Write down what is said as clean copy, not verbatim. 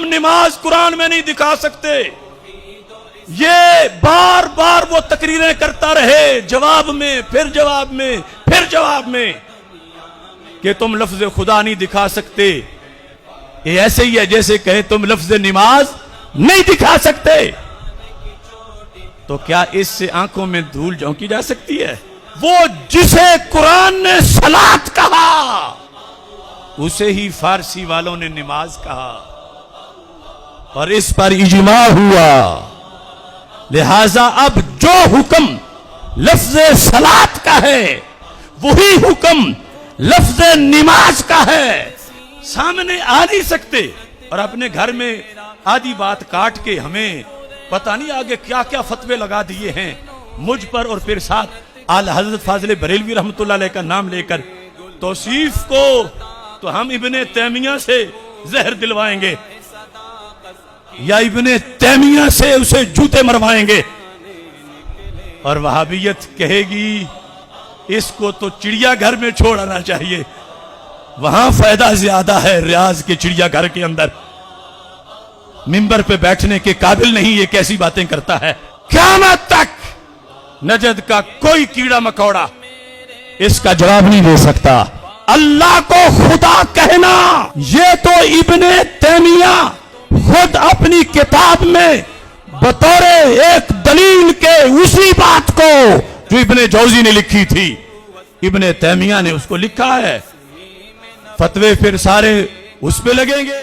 हम नमाज कुरान में नहीं दिखा सकते। ये बार बार वो तकरीरें करता रहे, जवाब में फिर जवाब में फिर जवाब में, कि तुम लफ्ज खुदा नहीं दिखा सकते। ये ऐसे ही है जैसे कहे तुम लफ्ज नमाज नहीं दिखा सकते। तो क्या इससे आंखों में धूल झोंकी जा सकती है? वो जिसे कुरान ने सलात कहा उसे ही फारसी वालों ने नमाज कहा, और इस पर इजमा हुआ। लिहाजा अब जो हुक्म लफ्ज सलात का है वही हुक्म लफ्ज नमाज का है। सामने आ नहीं सकते और अपने घर में आधी बात काट के हमें पता नहीं आगे क्या क्या फतवे लगा दिए हैं मुझ पर, और फिर साथ आला हजरत फाजिल बरेलवी रहमतुल्लाह अलैह का नाम लेकर तौसीफ को तो हम इब्ने तैमिया से जहर दिलवाएंगे या इब्ने तैमिया से उसे जूते मरवाएंगे, और वहाबियत कहेगी इसको तो चिड़िया घर में छोड़ आना चाहिए, वहां फायदा ज्यादा है। रियाज के चिड़िया घर के अंदर मिंबर पे बैठने के काबिल नहीं, ये कैसी बातें करता है। क़यामत तक नजद का कोई कीड़ा मकोड़ा इसका जवाब नहीं दे सकता। अल्लाह को खुदा कहना, ये तो इब्ने तैमिया खुद अपनी किताब में बतौर एक दलील के उसी बात को जो इब्ने जौजी ने लिखी थी, इब्ने तैमिया ने उसको लिखा है। फतवे फिर सारे उस पे लगेंगे।